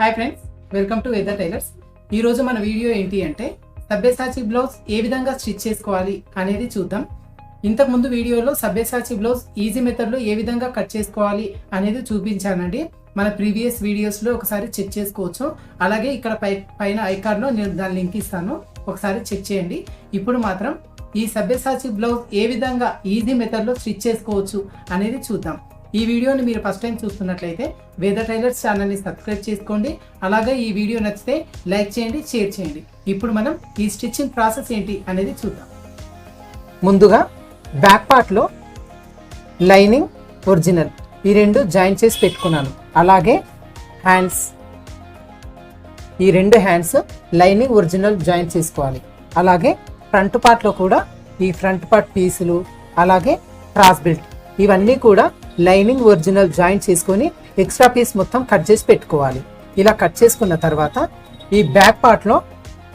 Hi friends, welcome to weather tailors. ఈరోజు మన video ఏంటి అంటే సబ్యసాచి బ్లౌజ్ ఏ విధంగా స్టిచ్ చేసుకోవాలి అనేది చూద్దాం. ఇంతకుముందు వీడియోలో సబ్యసాచి బ్లౌజ్ ఈజీ మెథడ్లో ఏ విధంగా కట్ చేసుకోవాలి అనేది చూపించానండి. మన ప్రీవియస్ వీడియోస్లో ఒకసారి చెక్ చేసుకోవచ్చు. అలాగే ఇక్కడ పైన ఐకార్డ్లో నేను దాని లింక్ ఇస్తాను, ఒకసారి చెక్ చేయండి. ఇప్పుడు మాత్రం ఈ సబ్యసాచి బ్లౌజ్ ఏ విధంగా ఈజీ మెథడ్లో స్టిచ్ చేసుకోవచ్చు అనేది చూద్దాం. ఈ వీడియోని మీరు ఫస్ట్ టైం చూస్తున్నట్లయితే వెదర్ టైలర్స్ ఛానల్ని సబ్స్క్రైబ్ చేసుకోండి. అలాగే ఈ వీడియో నచ్చితే లైక్ చేయండి, షేర్ చేయండి. ఇప్పుడు మనం ఈ స్టిచ్చింగ్ ప్రాసెస్ ఏంటి అనేది చూద్దాం. ముందుగా బ్యాక్ పార్ట్లో లైనింగ్, ఒరిజినల్ ఈ రెండు జాయిన్ చేసి పెట్టుకున్నాను. అలాగే హ్యాండ్స్, ఈ రెండు హ్యాండ్స్ లైనింగ్, ఒరిజినల్ జాయిన్ చేసుకోవాలి. అలాగే ఫ్రంట్ పార్ట్లో కూడా ఈ ఫ్రంట్ పార్ట్ పీసులు, అలాగే క్రాస్ బెల్ట్ ఇవన్నీ కూడా లైనింగ్, ఒరిజినల్ జాయిన్ చేసుకొని ఎక్స్ట్రా పీస్ మొత్తం కట్ చేసి పెట్టుకోవాలి. ఇలా కట్ చేసుకున్న తర్వాత ఈ బ్యాక్ పార్ట్లో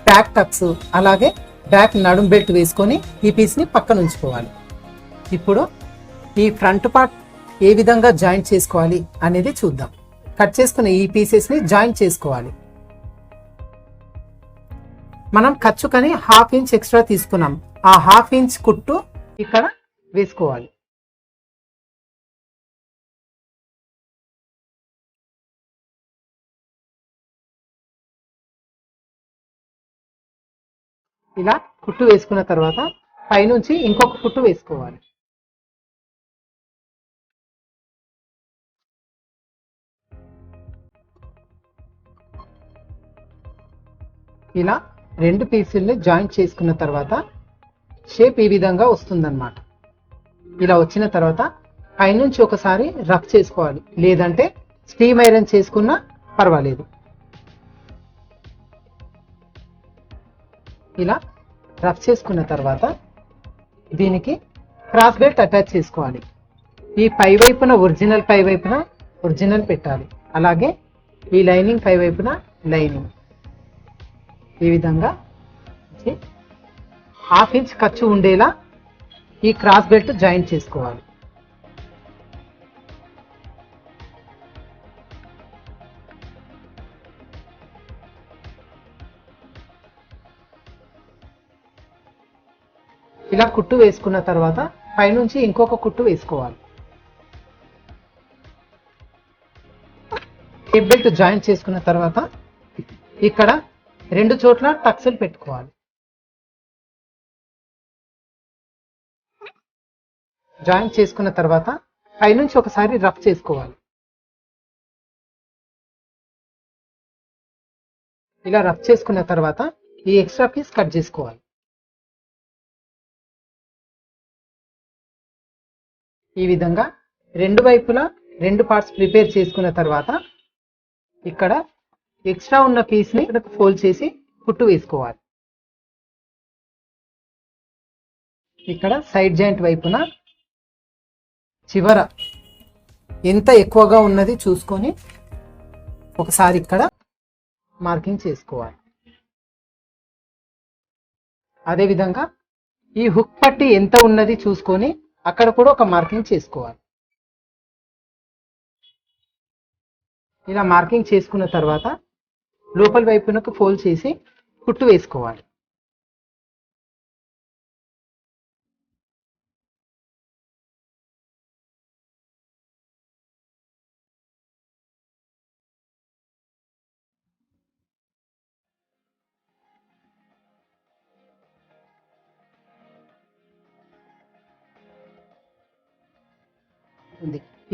బ్యాక్ టక్స్, అలాగే బ్యాక్ నడుం బెల్ట్ వేసుకొని ఈ పీస్ని పక్కన ఉంచుకోవాలి. ఇప్పుడు ఈ ఫ్రంట్ పార్ట్ ఏ విధంగా జాయిన్ చేసుకోవాలి అనేది చూద్దాం. కట్ చేసుకున్న ఈ పీసెస్ని జాయిన్ చేసుకోవాలి. మనం ఖర్చుకని 1/2 ఇంచ్ ఎక్స్ట్రా తీసుకున్నాం. ఆ 1/2 ఇంచ్ కుట్టు ఇక్కడ వేసుకోవాలి. ఇలా కుట్టు వేసుకున్న తర్వాత పైనుంచి ఇంకొక కుట్టు వేసుకోవాలి. ఇలా రెండు పీసుల్ని జాయింట్ చేసుకున్న తర్వాత షేప్ ఈ విధంగా వస్తుందన్నమాట. ఇలా వచ్చిన తర్వాత పైనుంచి ఒకసారి రఫ్ చేసుకోవాలి, లేదంటే స్టీమ్ ఐరన్ చేసుకున్నా పర్వాలేదు. ఇలా రఫ్ చేసుకున్న తర్వాత దీనికి క్రాస్ బెల్ట్ అటాచ్ చేసుకోవాలి. ఈ పై వైపున ఒరిజినల్, పై వైపున ఒరిజినల్ పెట్టాలి. అలాగే ఈ లైనింగ్ పై వైపున లైనింగ్. ఈ విధంగా 1/2 ఇంచ్ ఖర్చు ఉండేలా ఈ క్రాస్ బెల్ట్ జాయింట్ చేసుకోవాలి. ఇలా కుట్టు వేసుకున్న తర్వాత పైనుంచి ఇంకొక కుట్టు వేసుకోవాలి. హెడ్ బెల్ట్ జాయింట్ చేసుకున్న తర్వాత ఇక్కడ రెండు చోట్ల టక్స్లు పెట్టుకోవాలి. జాయింట్ చేసుకున్న తర్వాత పైనుంచి ఒకసారి రఫ్ చేసుకోవాలి. ఇలా రఫ్ చేసుకున్న తర్వాత ఈ ఎక్స్ట్రా పీస్ కట్ చేసుకోవాలి. ఈ విధంగా రెండు వైపులా రెండు పార్ట్స్ ప్రిపేర్ చేసుకున్న తర్వాత ఇక్కడ ఎక్స్ట్రా ఉన్న పీస్ని ఫోల్డ్ చేసి కుట్టు వేసుకోవాలి. ఇక్కడ సైడ్ జాయింట్ వైపున చివర ఎంత ఎక్కువగా ఉన్నది చూసుకొని ఒకసారి ఇక్కడ మార్కింగ్ చేసుకోవాలి. అదేవిధంగా ఈ హుక్ పట్టి ఎంత ఉన్నది చూసుకొని అక్కడ కూడా ఒక మార్కింగ్ చేసుకోవాలి. ఇలా మార్కింగ్ చేసుకున్న తర్వాత లోపల వైపునకు ఫోల్డ్ చేసి కుట్టు వేసుకోవాలి.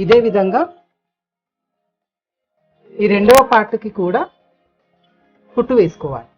ఇదే విధంగా ఈ రెండవ పార్ట్కి కూడా కుట్టు వేసుకోవాలి.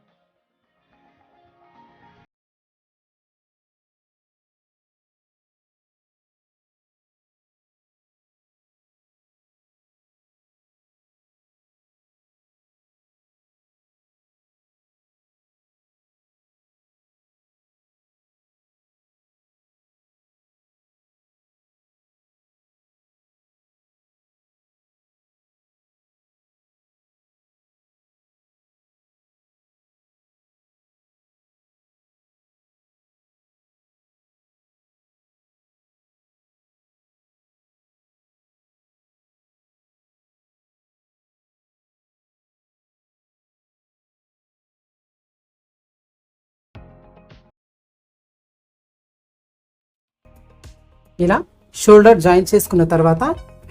ఇలా షోల్డర్ జాయిన్ చేసుకున్న తర్వాత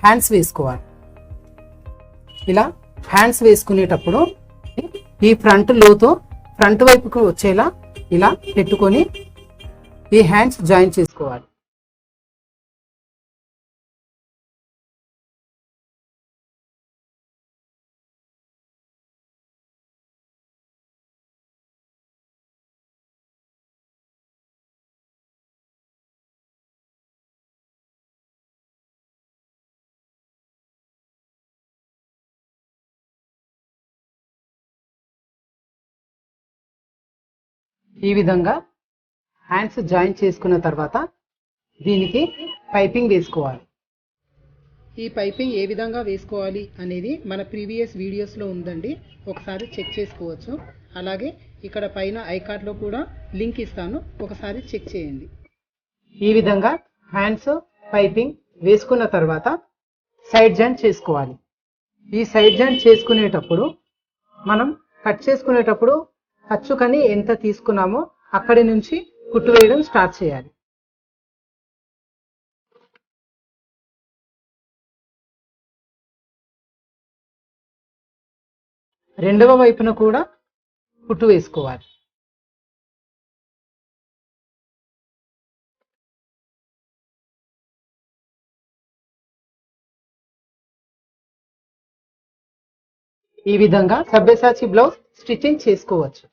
హ్యాండ్స్ వేసుకోవాలి. ఇలా హ్యాండ్స్ వేసుకునేటప్పుడు ఈ ఫ్రంట్ లోతు ఫ్రంట్ వైపుకు వచ్చేలా ఇలా పెట్టుకొని ఈ హ్యాండ్స్ జాయిన్ చేసుకోవాలి. ఈ విధంగా హ్యాండ్స్ జాయిన్ చేసుకున్న తర్వాత దీనికి పైపింగ్ వేసుకోవాలి. ఈ పైపింగ్ ఏ విధంగా వేసుకోవాలి అనేది మన ప్రీవియస్ వీడియోస్లో ఉందండి, ఒకసారి చెక్ చేసుకోవచ్చు. అలాగే ఇక్కడ పైన ఐకార్డ్లో కూడా లింక్ ఇస్తాను, ఒకసారి చెక్ చేయండి. ఈ విధంగా హ్యాండ్స్ పైపింగ్ వేసుకున్న తర్వాత సైడ్ జాయింట్ చేసుకోవాలి. ఈ సైడ్ జాయింట్ చేసుకునేటప్పుడు మనం కట్ చేసుకునేటప్పుడు ఖర్చుకని ఎంత తీసుకున్నామో అక్కడి నుంచి కుట్టు వేయడం స్టార్ట్ చేయాలి. రెండవ వైపున కూడా కుట్టు వేసుకోవాలి. ఈ విధంగా సబ్యసాచి బ్లౌజ్ స్టిచ్చింగ్ చేసుకోవచ్చు.